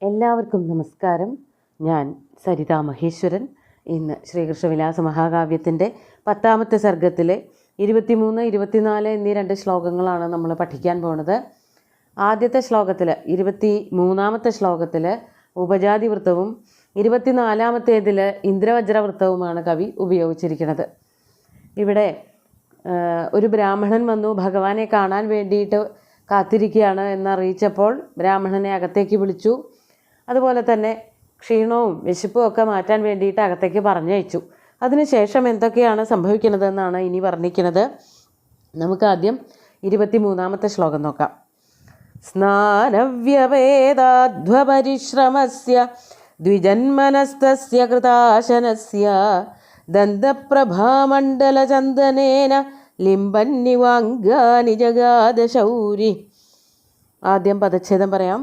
എല്ലാവർക്കും നമസ്കാരം. ഞാൻ സരിതാ മഹേശ്വരൻ. ഇന്ന് ശ്രീകൃഷ്ണവിലാസ മഹാകാവ്യത്തിൻ്റെ 10ാമത്തെ സർഗത്തിലെ 23, 24 എന്നീ 2 ശ്ലോകങ്ങളാണ് നമ്മൾ പഠിക്കാൻ പോണത്. ആദ്യത്തെ ശ്ലോകത്തിൽ 23ാമത്തെ ശ്ലോകത്തിൽ ഉപജാതി വൃത്തവും 24ാമത്തേതിൽ ഇന്ദ്രവജ്ര വൃത്തവുമാണ് കവി ഉപയോഗിച്ചിരിക്കുന്നത്. ഇവിടെ ഒരു ബ്രാഹ്മണൻ വന്നു ഭഗവാനെ കാണാൻ വേണ്ടിയിട്ട് കാത്തിരിക്കുകയാണ് എന്നറിയിച്ചപ്പോൾ ബ്രാഹ്മണനെ അകത്തേക്ക് വിളിച്ചു. അതുപോലെ തന്നെ ക്ഷീണവും വിശപ്പും ഒക്കെ മാറ്റാൻ വേണ്ടിയിട്ട് അകത്തേക്ക് പറഞ്ഞയച്ചു. അതിനുശേഷം എന്തൊക്കെയാണ് സംഭവിക്കുന്നതെന്നാണ് ഇനി വർണ്ണിക്കുന്നത്. നമുക്കാദ്യം 23ാമത്തെ ശ്ലോകം നോക്കാം. സ്നാനവ്യവേദാധ്വപരിശ്രമസ്യ ദ്വിജന്മനസ്തസ്യ കൃതാശനസ്യ ദന്തപ്രഭാമണ്ഡലചന്ദനേന ലിംബന്നിവാംഗാനി ജഗാദശൗരി. ആദ്യം പദച്ഛേദം പറയാം.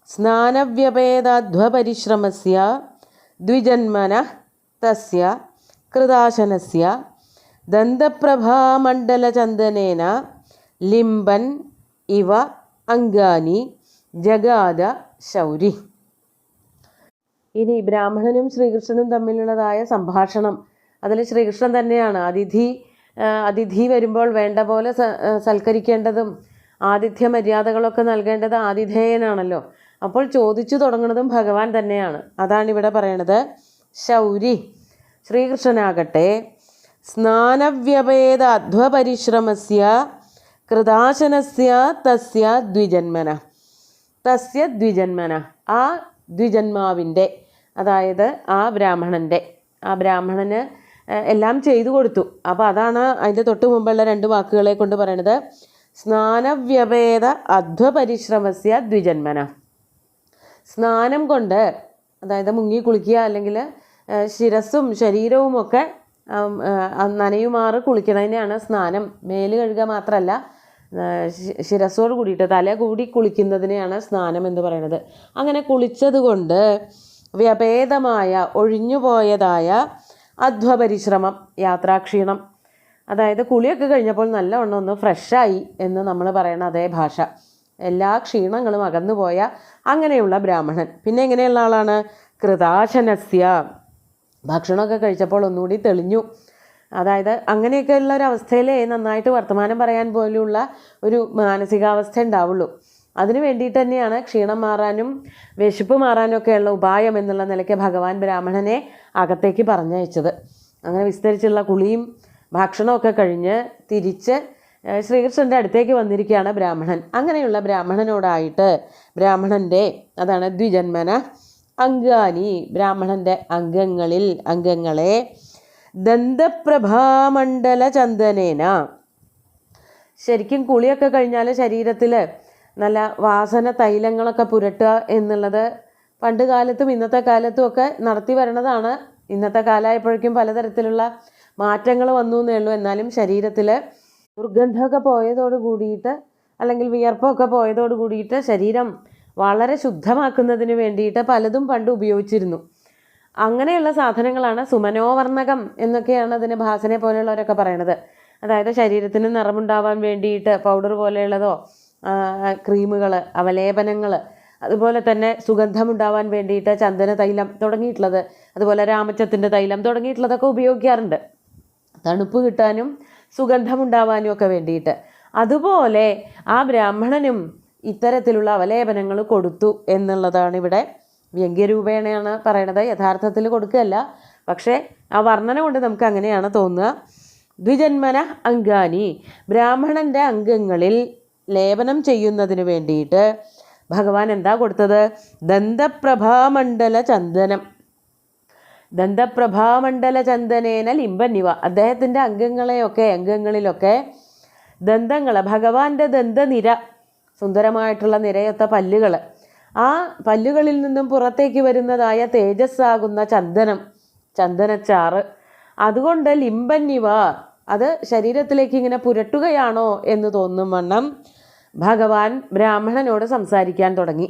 സ്നാനവ്യപേദാധ്വപരിശ്രമസ്യ ദ്വിജന്മനഃ തസ്യ കൃതാശനസ്യ ദന്തപ്രഭാമണ്ഡലചന്ദനേന ലിംബൻ ഇവ അംഗാനി ജഗാദ ശൗരി. ഇനി ബ്രാഹ്മണനും ശ്രീകൃഷ്ണനും തമ്മിലുള്ളതായ സംഭാഷണം. അതിൽ ശ്രീകൃഷ്ണൻ തന്നെയാണ് അതിഥി വരുമ്പോൾ വേണ്ട പോലെ സൽക്കരിക്കേണ്ടതും ആതിഥ്യ മര്യാദകളൊക്കെ നൽകേണ്ടത് ആതിഥേയനാണല്ലോ. അപ്പോൾ ചോദിച്ചു തുടങ്ങുന്നതും ഭഗവാൻ തന്നെയാണ്. അതാണ് ഇവിടെ പറയണത്. ശൗരി. ശ്രീകൃഷ്ണനാകട്ടെ സ്നാനവ്യപേദ അധ്വപരിശ്രമസ്യ കൃതാശനസ്യ തസ്യ ദ്വിജന്മന ആ ദ്വിജന്മാവിൻ്റെ, അതായത് ആ ബ്രാഹ്മണന് എല്ലാം ചെയ്തു കൊടുത്തു. അപ്പോൾ അതാണ് അതിൻ്റെ തൊട്ട് മുമ്പുള്ള 2 വാക്കുകളെ കൊണ്ട് പറയണത്. സ്നാനവ്യപേദ അധ്വപരിശ്രമസ്യ ദ്വിജന്മന. സ്നാനം കൊണ്ട്, അതായത് മുങ്ങി കുളിക്കുക, അല്ലെങ്കിൽ ശിരസ്സും ശരീരവും ഒക്കെ നനയുമാറ് കുളിക്കുന്നതിനെയാണ് സ്നാനം. മേല് കഴുകുക മാത്രമല്ല, ശിരസ്സോട് കൂടിയിട്ട് തല കൂടി കുളിക്കുന്നതിനെയാണ് സ്നാനം എന്ന് പറയുന്നത്. അങ്ങനെ കുളിച്ചതുകൊണ്ട് വ്യപേദമായ ഒഴിഞ്ഞുപോയതായ അധ്വപരിശ്രമം, യാത്രാക്ഷീണം, അതായത് കുളിയൊക്കെ കഴിഞ്ഞപ്പോൾ നല്ലവണ്ണം ഒന്ന് ഫ്രഷായി എന്ന് നമ്മൾ പറയണ അതേ ഭാഷ. എല്ലാ ക്ഷീണങ്ങളും അകന്നുപോയ അങ്ങനെയുള്ള ബ്രാഹ്മണൻ. പിന്നെ എങ്ങനെയുള്ള ആളാണ്? കൃതാശനസ്യ. ഭക്ഷണമൊക്കെ കഴിച്ചപ്പോൾ ഒന്നുകൂടി തെളിഞ്ഞു. അതായത് അങ്ങനെയൊക്കെയുള്ള ഒരു അവസ്ഥയിലേ നന്നായിട്ട് വർത്തമാനം പറയാൻ പോലുള്ള ഒരു മാനസികാവസ്ഥ ഉണ്ടാവുള്ളൂ. അതിനു വേണ്ടിയിട്ട് തന്നെയാണ് ക്ഷീണം മാറാനും വിശപ്പ് മാറാനും ഒക്കെയുള്ള ഉപായം എന്നുള്ള നിലയ്ക്ക് ഭഗവാൻ ബ്രാഹ്മണനെ അകത്തേക്ക് പറഞ്ഞയച്ചത്. അങ്ങനെ വിസ്തരിച്ചുള്ള കുളിയും ഭക്ഷണമൊക്കെ കഴിഞ്ഞ് തിരിച്ച് ശ്രീകൃഷ്ണൻ്റെ അടുത്തേക്ക് വന്നിരിക്കുകയാണ് ബ്രാഹ്മണൻ. അങ്ങനെയുള്ള ബ്രാഹ്മണനോടായിട്ട് ബ്രാഹ്മണൻ്റെ, അതാണ് ദ്വിജന്മന അംഗാനി, ബ്രാഹ്മണൻ്റെ അംഗങ്ങളെ ദന്തപ്രഭാമണ്ഡല ചന്ദനേന. ശരിക്കും കുളിയൊക്കെ കഴിഞ്ഞാൽ ശരീരത്തിൽ നല്ല വാസന തൈലങ്ങളൊക്കെ പുരട്ടുക എന്നുള്ളത് പണ്ട് കാലത്തും ഇന്നത്തെ കാലത്തും ഒക്കെ നടത്തി വരണതാണ്. ഇന്നത്തെ കാലമായപ്പോഴേക്കും പലതരത്തിലുള്ള മാറ്റങ്ങൾ വന്നു എന്നേ ഉള്ളൂ. എന്നാലും ശരീരത്തിൽ ദുർഗന്ധമൊക്കെ പോയതോട് കൂടിയിട്ട്, അല്ലെങ്കിൽ വിയർപ്പൊക്കെ പോയതോട് കൂടിയിട്ട് ശരീരം വളരെ ശുദ്ധമാക്കുന്നതിന് വേണ്ടിയിട്ട് പലതും പണ്ട് ഉപയോഗിച്ചിരുന്നു. അങ്ങനെയുള്ള സാധനങ്ങളാണ് സുമനോവർണകം എന്നൊക്കെയാണ് അതിന് ഭാസനെ പോലെയുള്ളവരൊക്കെ പറയണത്. അതായത് ശരീരത്തിന് നിറമുണ്ടാവാൻ വേണ്ടിയിട്ട് പൗഡർ പോലെയുള്ളതോ, ക്രീമുകൾ, അവലേപനങ്ങൾ, അതുപോലെ തന്നെ സുഗന്ധമുണ്ടാവാൻ വേണ്ടിയിട്ട് ചന്ദന തൈലം തുടങ്ങിയിട്ടുള്ളത്, അതുപോലെ രാമച്ചത്തിൻ്റെ തൈലം തുടങ്ങിയിട്ടുള്ളതൊക്കെ ഉപയോഗിക്കാറുണ്ട്, തണുപ്പ് കിട്ടാനും സുഗന്ധമുണ്ടാവാനും ഒക്കെ വേണ്ടിയിട്ട്. അതുപോലെ ആ ബ്രാഹ്മണനും ഇത്തരത്തിലുള്ള അവലേപനങ്ങൾ കൊടുത്തു എന്നുള്ളതാണ് ഇവിടെ വ്യംഗ്യരൂപേണയാണ് പറയണത്. യഥാർത്ഥത്തിൽ കൊടുക്കുകയല്ല, പക്ഷേ ആ വർണ്ണന കൊണ്ട് നമുക്ക് അങ്ങനെയാണ് തോന്നുക. ദ്വിജന്മന അംഗാനി, ബ്രാഹ്മണൻ്റെ അംഗങ്ങളിൽ ലേപനം ചെയ്യുന്നതിന് വേണ്ടിയിട്ട് ഭഗവാൻ എന്താ കൊടുത്തത്? ദന്തപ്രഭാമണ്ഡല ചന്ദനേന ലിംബന്നിവ. അദ്ദേഹത്തിൻ്റെ അംഗങ്ങളിലൊക്കെ ദന്തങ്ങൾ, ഭഗവാന്റെ ദന്തനിര, സുന്ദരമായിട്ടുള്ള നിരയൊത്ത പല്ലുകൾ, ആ പല്ലുകളിൽ നിന്നും പുറത്തേക്ക് വരുന്നതായ തേജസ്സാകുന്ന ചന്ദനച്ചാറ്, അതുകൊണ്ട് ലിംബന്നിവ, അത് ശരീരത്തിലേക്ക് ഇങ്ങനെ പുരട്ടുകയാണോ എന്ന് തോന്നും വണ്ണം ഭഗവാൻ ബ്രാഹ്മണനോട് സംസാരിക്കാൻ തുടങ്ങി.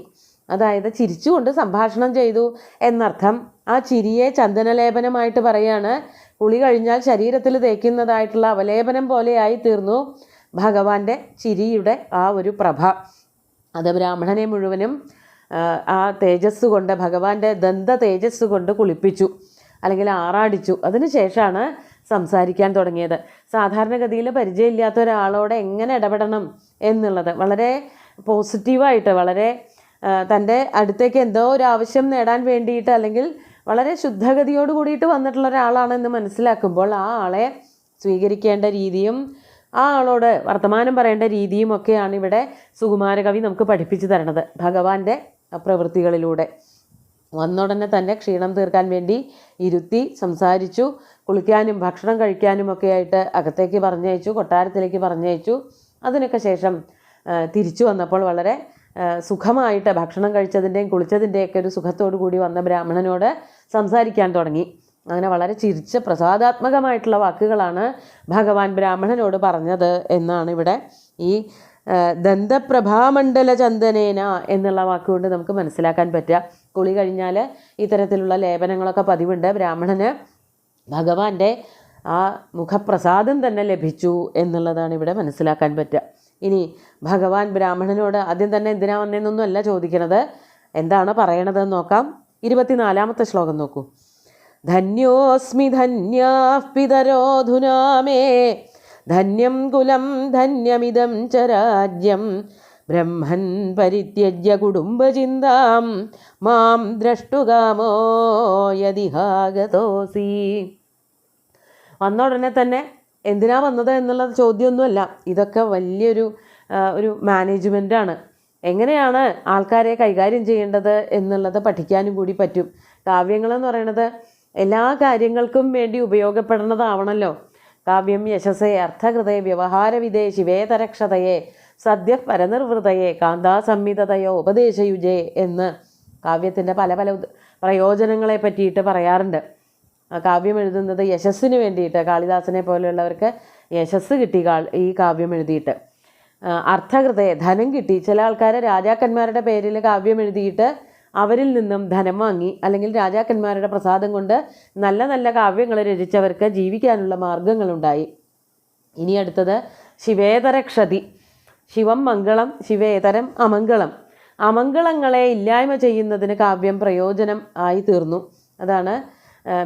അതായത് ചിരിച്ചുകൊണ്ട് സംഭാഷണം ചെയ്തു എന്നർത്ഥം. ആ ചിരിയെ ചന്ദനലേപനമായിട്ട് പറയാണ്. കുളി കഴിഞ്ഞാൽ ശരീരത്തിൽ തേക്കുന്നതായിട്ടുള്ള അവലേപനം പോലെയായി തീർന്നു ഭഗവാന്റെ ചിരിയുടെ ആ ഒരു പ്രഭ. അത് ബ്രാഹ്മണനെ മുഴുവനും ആ തേജസ് കൊണ്ട്, ഭഗവാന്റെ ദന്ത തേജസ് കൊണ്ട് കുളിപ്പിച്ചു അല്ലെങ്കിൽ ആറാടിച്ചു. അതിനുശേഷമാണ് സംസാരിക്കാൻ തുടങ്ങിയത്. സാധാരണഗതിയിൽ പരിചയമില്ലാത്ത ഒരാളോട് എങ്ങനെ ഇടപെടണം എന്നുള്ളത് വളരെ പോസിറ്റീവായിട്ട്, വളരെ തൻ്റെ അടുത്തേക്ക് എന്തോ ഒരു ആവശ്യം നേടാൻ വേണ്ടിയിട്ട് അല്ലെങ്കിൽ വളരെ ശുദ്ധഗതിയോട് കൂടിയിട്ട് വന്നിട്ടുള്ള ഒരാളാണെന്ന് മനസ്സിലാക്കുമ്പോൾ ആ ആളെ സ്വീകരിക്കേണ്ട രീതിയും ആ ആളോട് വർത്തമാനം പറയേണ്ട രീതിയും ഒക്കെയാണ് ഇവിടെ സുകുമാരകവി നമുക്ക് പഠിപ്പിച്ചു തരണത് ഭഗവാന്റെ പ്രവൃത്തികളിലൂടെ. വന്നുടനെ തന്നെ ക്ഷീണം തീർക്കാൻ വേണ്ടി ഇരുത്തി സംസാരിച്ചു. കുളിക്കാനും ഭക്ഷണം കഴിക്കാനും ഒക്കെ ആയിട്ട് അകത്തേക്ക് പറഞ്ഞയച്ചു, കൊട്ടാരത്തിലേക്ക് പറഞ്ഞയച്ചു. അതിനൊക്കെ ശേഷം തിരിച്ചു വന്നപ്പോൾ വളരെ സുഖമായിട്ട് ഭക്ഷണം കഴിച്ചതിൻ്റെയും കുളിച്ചതിൻ്റെയൊക്കെ ഒരു സുഖത്തോടു കൂടി വന്ന ബ്രാഹ്മണനോട് സംസാരിക്കാൻ തുടങ്ങി. അങ്ങനെ വളരെ ചിരിച്ച പ്രസാദാത്മകമായിട്ടുള്ള വാക്കുകളാണ് ഭഗവാൻ ബ്രാഹ്മണനോട് പറഞ്ഞത് എന്നാണ് ഇവിടെ ഈ ദന്തപ്രഭാമണ്ഡല ചന്ദനേന എന്നുള്ള വാക്കുകൊണ്ട് നമുക്ക് മനസ്സിലാക്കാൻ പറ്റുക. കുളി കഴിഞ്ഞാൽ ഇത്തരത്തിലുള്ള ലേപനങ്ങളൊക്കെ പതിവുണ്ട്. ബ്രാഹ്മണന് ഭഗവാന്റെ ആ മുഖപ്രസാദം തന്നെ ലഭിച്ചു എന്നുള്ളതാണ് ഇവിടെ മനസ്സിലാക്കാൻ പറ്റുക. ഇനി ഭഗവാൻ ബ്രാഹ്മണനോട് ആദ്യം തന്നെ എന്തിനാ വന്നതെന്നൊന്നുമല്ല ചോദിക്കണത്, എന്താണ് പറയണതെന്ന് നോക്കാം. 24-ാമത്തെ ശ്ലോകം നോക്കൂ. ധന്യോസ്മി ധന്യാഃ പിതരോധുനാ മേ ധന്യം കുലം ധന്യമിദം ച രാജ്യം ബ്രഹ്മൻ പരിത്യജ്യ കുടുംബചിന്താം മാം ദ്രഷ്ടുകാമോ യദിഹാഗതോസി. വന്ന ഉടനെ തന്നെ എന്തിനാ വന്നത് എന്നുള്ള ചോദ്യമൊന്നുമല്ല. ഇതൊക്കെ വലിയൊരു മാനേജ്മെൻറ്റാണ്. എങ്ങനെയാണ് ആൾക്കാരെ കൈകാര്യം ചെയ്യേണ്ടത് എന്നുള്ളത് പഠിക്കാനും കൂടി പറ്റും. കാവ്യങ്ങളെന്ന് പറയുന്നത് എല്ലാ കാര്യങ്ങൾക്കും വേണ്ടി ഉപയോഗപ്പെടുന്നതാവണമല്ലോ. കാവ്യം യശസ്സേ അർത്ഥകൃതയെ വ്യവഹാരവിധേ ശിവേതരക്ഷതയെ സദ്യ പരനിർവൃതയെ കാന്താസംഹിതയോ ഉപദേശയുജേ എന്ന് കാവ്യത്തിൻ്റെ പല പല പ്രയോജനങ്ങളെ പറ്റിയിട്ട് പറയാറുണ്ട്. കാവ്യം എഴുതുന്നത് യശസ്സിന് വേണ്ടിയിട്ട്, കാളിദാസനെ പോലെയുള്ളവർക്ക് യശസ്സ് കിട്ടി ഈ കാവ്യം എഴുതിയിട്ട്. അർത്ഥകൃതയെ ധനം കിട്ടി. ചില ആൾക്കാർ രാജാക്കന്മാരുടെ പേരിൽ കാവ്യം എഴുതിയിട്ട് അവരിൽ നിന്നും ധനം വാങ്ങി, അല്ലെങ്കിൽ രാജാക്കന്മാരുടെ പ്രസാദം കൊണ്ട് നല്ല നല്ല കാവ്യങ്ങൾ രചിച്ചവർക്ക് ജീവിക്കാനുള്ള മാർഗങ്ങളുണ്ടായി. ഇനി അടുത്തത് ശിവേതരക്ഷതി. ശിവം മംഗളം, ശിവേതരം അമംഗളം. അമംഗളങ്ങളെ ഇല്ലായ്മ ചെയ്യുന്നതിന് കാവ്യം പ്രയോജനം ആയി തീർന്നു. അതാണ്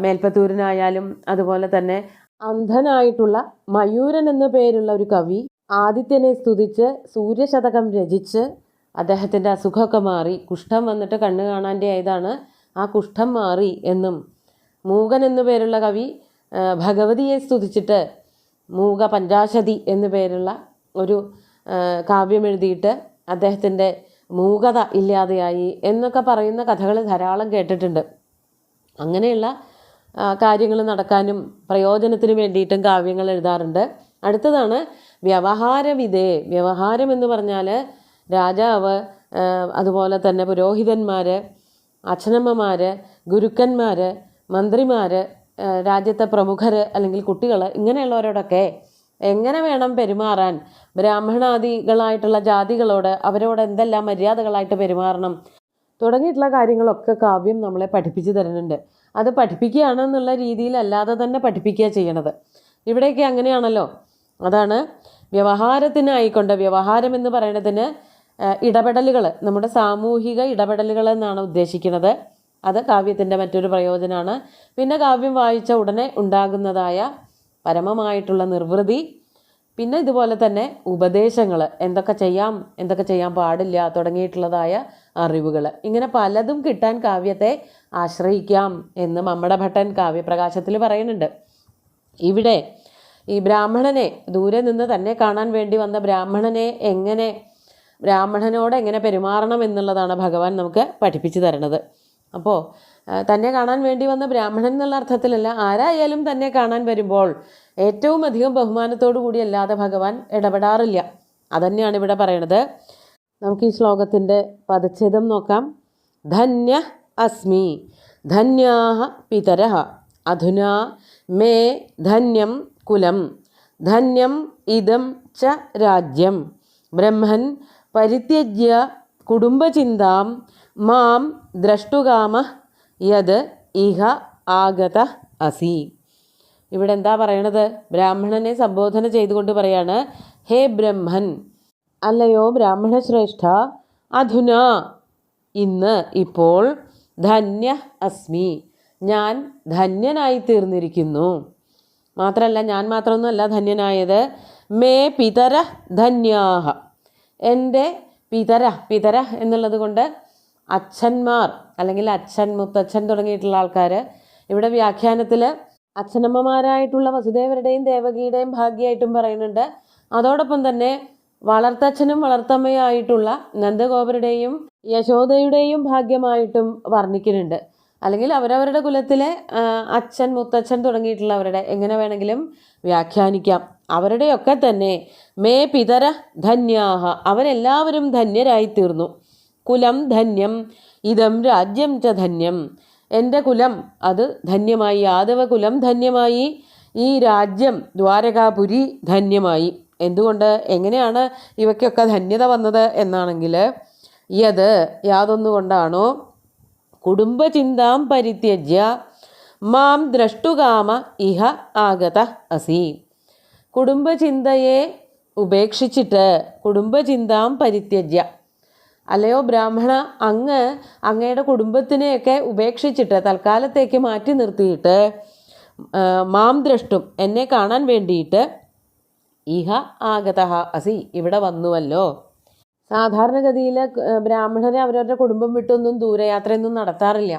മേൽപ്പത്തൂരിനായാലും അതുപോലെ തന്നെ അന്ധനായിട്ടുള്ള മയൂരൻ എന്നു പേരുള്ള ഒരു കവി ആദിത്യനെ സ്തുതിച്ച് സൂര്യശതകം രചിച്ച് അദ്ദേഹത്തിൻ്റെ അസുഖമൊക്കെ മാറി, കുഷ്ഠം വന്നിട്ട് കണ്ണ് കാണാൻ്റെ ആയതാണ്, ആ കുഷ്ഠം മാറി എന്നും, മൂകൻ എന്നു പേരുള്ള കവി ഭഗവതിയെ സ്തുതിച്ചിട്ട് മൂക പഞ്ചാശതി എന്നു പേരുള്ള ഒരു കാവ്യം എഴുതിയിട്ട് അദ്ദേഹത്തിൻ്റെ മൂകത ഇല്ലാതെയായി എന്നൊക്കെ പറയുന്ന കഥകൾ ധാരാളം കേട്ടിട്ടുണ്ട്. അങ്ങനെയുള്ള കാര്യങ്ങൾ നടക്കാനും പ്രയോജനത്തിന് വേണ്ടിയിട്ടും കാവ്യങ്ങൾ എഴുതാറുണ്ട്. അടുത്തതാണ് വ്യവഹാരവിധേ. വ്യവഹാരം എന്ന് പറഞ്ഞാൽ രാജാവ്, അതുപോലെ തന്നെ പുരോഹിതന്മാർ, അച്ഛനമ്മമാർ, ഗുരുക്കന്മാർ, മന്ത്രിമാർ, രാജ്യത്തെ പ്രമുഖർ അല്ലെങ്കിൽ കുട്ടികൾ, ഇങ്ങനെയുള്ളവരോടൊക്കെ എങ്ങനെ വേണം പെരുമാറാൻ, ബ്രാഹ്മണാദികളായിട്ടുള്ള ജാതികളോട് അവരോട് എന്തെല്ലാം മര്യാദകളായിട്ട് പെരുമാറണം തുടങ്ങിയിട്ടുള്ള കാര്യങ്ങളൊക്കെ കാവ്യം നമ്മളെ പഠിപ്പിച്ചു തരുന്നുണ്ട്. അത് പഠിപ്പിക്കുകയാണെന്നുള്ള രീതിയിലല്ലാതെ തന്നെ പഠിപ്പിക്കുക ചെയ്യണത്. ഇവിടെയൊക്കെ അങ്ങനെയാണല്ലോ. അതാണ് വ്യവഹാരത്തിനായിക്കൊണ്ട്, വ്യവഹാരം എന്ന് പറയുന്നതിന് ഇടപെടലുകൾ, നമ്മുടെ സാമൂഹിക ഇടപെടലുകൾ എന്നാണ് ഉദ്ദേശിക്കുന്നത്. അത് കാവ്യത്തിൻ്റെ മറ്റൊരു പ്രയോജനമാണ്. പിന്നെ കാവ്യം വായിച്ച ഉടനെ ഉണ്ടാകുന്നതായ പരമമായിട്ടുള്ള നിർവൃതി, പിന്നെ ഇതുപോലെ തന്നെ ഉപദേശങ്ങൾ, എന്തൊക്കെ ചെയ്യാം എന്തൊക്കെ ചെയ്യാൻ പാടില്ല തുടങ്ങിയിട്ടുള്ളതായ അറിവുകൾ, ഇങ്ങനെ പലതും കിട്ടാൻ കാവ്യത്തെ ആശ്രയിക്കാം എന്ന് മമ്മടഭട്ടൻ കാവ്യപ്രകാശത്തിൽ പറയുന്നുണ്ട്. ഇവിടെ ഈ ബ്രാഹ്മണനെ, ദൂരെ നിന്ന് തന്നെ കാണാൻ വേണ്ടി വന്ന ബ്രാഹ്മണനോട് എങ്ങനെ പെരുമാറണം എന്നുള്ളതാണ് ഭഗവാൻ നമുക്ക് പഠിപ്പിച്ചു തരണത്. അപ്പോൾ തന്നെ കാണാൻ വേണ്ടി വന്ന ബ്രാഹ്മണൻ എന്നുള്ള അർത്ഥത്തിലല്ല, ആരായാലും തന്നെ കാണാൻ വരുമ്പോൾ ഏറ്റവും അധികം ബഹുമാനത്തോടു കൂടി അല്ലാതെ ഭഗവാൻ ഇടപെടാറില്ല. അതന്നെയാണ് ഇവിടെ പറയണത്. നമുക്ക് ഈ ശ്ലോകത്തിൻ്റെ പദച്ഛേദം നോക്കാം. ധന്യ അസ്മി ധന്യാഹ പിതരഃ അധുനാ മേ ധന്യം കുലം ധന്യം ഇദം ച രാജ്യം ബ്രഹ്മൻ പരിത്യജ്യ കുടുംബചിന്താം മാം ദ്രഷ്ടുകാമഃ യത് ഇഹ ആഗത അസി. ഇവിടെ എന്താ പറയണത്? ബ്രാഹ്മണനെ സംബോധന ചെയ്തുകൊണ്ട് പറയാണ്, ഹേ ബ്രഹ്മൻ, അല്ലയോ ബ്രാഹ്മണ ശ്രേഷ്ഠ, അധുന ഇന്ന് ഇപ്പോൾ ധന്യ അസ്മി, ഞാൻ ധന്യനായി തീർന്നിരിക്കുന്നു. മാത്രമല്ല, ഞാൻ മാത്രമൊന്നുമല്ല ധന്യനായത്, മേ പിതര ധന്യാഹ, എൻ്റെ പിതര എന്നുള്ളത് കൊണ്ട് അച്ഛന്മാർ അല്ലെങ്കിൽ അച്ഛൻ, മുത്തച്ഛൻ തുടങ്ങിയിട്ടുള്ള ആൾക്കാർ. ഇവിടെ വ്യാഖ്യാനത്തിൽ അച്ഛനമ്മമാരായിട്ടുള്ള വസുദേവരുടെയും ദേവകിയുടെയും ഭാഗ്യമായിട്ടും പറയുന്നുണ്ട്. അതോടൊപ്പം തന്നെ വളർത്തച്ഛനും വളർത്തമ്മയായിട്ടുള്ള നന്ദഗോപരുടെയും യശോദയുടെയും ഭാഗ്യമായിട്ടും വർണ്ണിക്കുന്നുണ്ട്. അല്ലെങ്കിൽ അവരവരുടെ കുലത്തിലെ അച്ഛൻ, മുത്തച്ഛൻ തുടങ്ങിയിട്ടുള്ളവരുടെ, എങ്ങനെ വേണമെങ്കിലും വ്യാഖ്യാനിക്കാം. അവരുടെയൊക്കെ തന്നെ മേ പിതര ധന്യാഹ, അവരെല്ലാവരും ധന്യരായി തീർന്നു. കുലം ധന്യം ഇതം രാജ്യം ച ധന്യം, എൻ്റെ കുലം അത് ധന്യമായി, യാദവ കുലം ധന്യമായി, ഈ രാജ്യം ദ്വാരകാപുരി ധന്യമായി. എന്തുകൊണ്ട്, എങ്ങനെയാണ് ഇവയ്ക്കൊക്കെ ധന്യത വന്നത് എന്നാണെങ്കിൽ, യാതൊന്നുകൊണ്ടാണോ, കുടുംബചിന്താം പരിത്യജ്യ മാം ദ്രഷ്ടുകാമ ഇഹ ആഗത അസി, കുടുംബചിന്തയെ ഉപേക്ഷിച്ചിട്ട്, കുടുംബചിന്താം പരിത്യജ്യ, അല്ലയോ ബ്രാഹ്മണ, അങ്ങയുടെ കുടുംബത്തിനെയൊക്കെ ഉപേക്ഷിച്ചിട്ട്, തൽക്കാലത്തേക്ക് മാറ്റി നിർത്തിയിട്ട്, മാം ദ്രഷ്ടും, എന്നെ കാണാൻ വേണ്ടിയിട്ട്, ഇഹ ആഗത അസി, ഇവിടെ വന്നുവല്ലോ. സാധാരണഗതിയിൽ ബ്രാഹ്മണരെ അവരവരുടെ കുടുംബം വിട്ടൊന്നും ദൂരയാത്രയൊന്നും നടത്താറില്ല.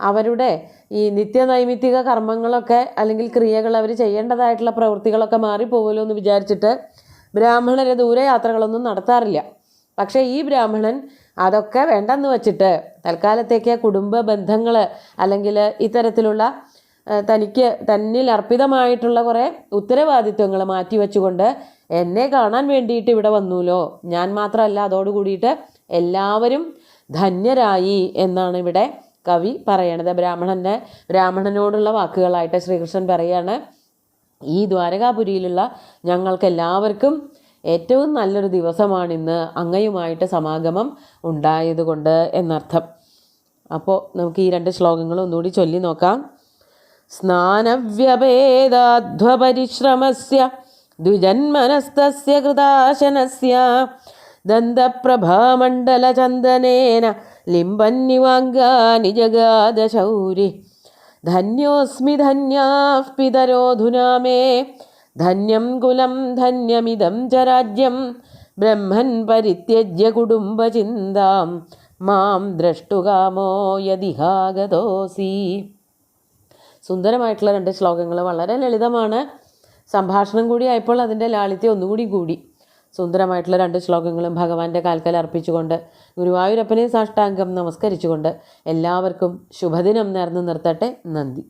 അവരുടെ ഈ നിത്യനൈമിത്തിക കർമ്മങ്ങളൊക്കെ അല്ലെങ്കിൽ ക്രിയകൾ, അവർ ചെയ്യേണ്ടതായിട്ടുള്ള പ്രവൃത്തികളൊക്കെ മാറിപ്പോകുമല്ലോ എന്ന് വിചാരിച്ചിട്ട് ബ്രാഹ്മണരെ ദൂരയാത്രകളൊന്നും നടത്താറില്ല. പക്ഷേ ഈ ബ്രാഹ്മണൻ അതൊക്കെ വേണ്ടെന്ന് വച്ചിട്ട് തൽക്കാലത്തേക്ക് കുടുംബ ബന്ധങ്ങൾ അല്ലെങ്കിൽ ഇത്തരത്തിലുള്ള തന്നിൽ അർപ്പിതമായിട്ടുള്ള കുറേ ഉത്തരവാദിത്വങ്ങൾ മാറ്റിവെച്ചുകൊണ്ട് എന്നെ കാണാൻ വേണ്ടിയിട്ട് ഇവിടെ വന്നുല്ലോ. ഞാൻ മാത്രമല്ല, അതോടുകൂടിയിട്ട് എല്ലാവരും ധന്യരായി എന്നാണ് ഇവിടെ കവി പറയണത്. ബ്രാഹ്മണനോടുള്ള വാക്കുകളായിട്ട് ശ്രീകൃഷ്ണൻ പറയാണ്, ഈ ദ്വാരകാപുരിയിലുള്ള ഞങ്ങൾക്കെല്ലാവർക്കും ഏറ്റവും നല്ലൊരു ദിവസമാണിന്ന്, അങ്ങയുമായിട്ട് സമാഗമം ഉണ്ടായതുകൊണ്ട് എന്നർത്ഥം. അപ്പോൾ നമുക്ക് ഈ 2 ശ്ലോകങ്ങൾ ഒന്നുകൂടി ചൊല്ലി നോക്കാം. സ്നാനവ്യഭേദാധ്വപരിശ്രമസ്യ ദ്വിജന്മനസ്തസ്യ കൃതാശനസ്യ ദന്തപ്രഭാമണ്ഡലചന്ദനേന ലിംബന്നിവാംഗാനി ജഗാദശൗരി ധന്യോസ്മി ധന്യാഃ പിതരോധുനാ മേ ധന്യം കുലം ധന്യമിദം ച രാജ്യം ബ്രഹ്മൻ പരിത്യജ്യ കുടുംബചിന്താം മാം ദ്രഷ്ടുകാമോ യദിഹാഗതോസി. സുന്ദരമായിട്ടുള്ള 2 ശ്ലോകങ്ങൾ, വളരെ ലളിതമാണ്. സംഭാഷണം കൂടി ആയപ്പോൾ അതിൻ്റെ ലാളിത്യം ഒന്നുകൂടി കൂടി. സുന്ദരമായിട്ടുള്ള 2 ശ്ലോകങ്ങളും ഭഗവാന്റെ കാൽക്കൽ അർപ്പിച്ചുകൊണ്ട് ഗുരുവായൂരപ്പനെ സാഷ്ടാംഗം നമസ്കരിച്ചുകൊണ്ട് എല്ലാവർക്കും ശുഭദിനം നേർന്നു നിർത്തട്ടെ. നന്ദി.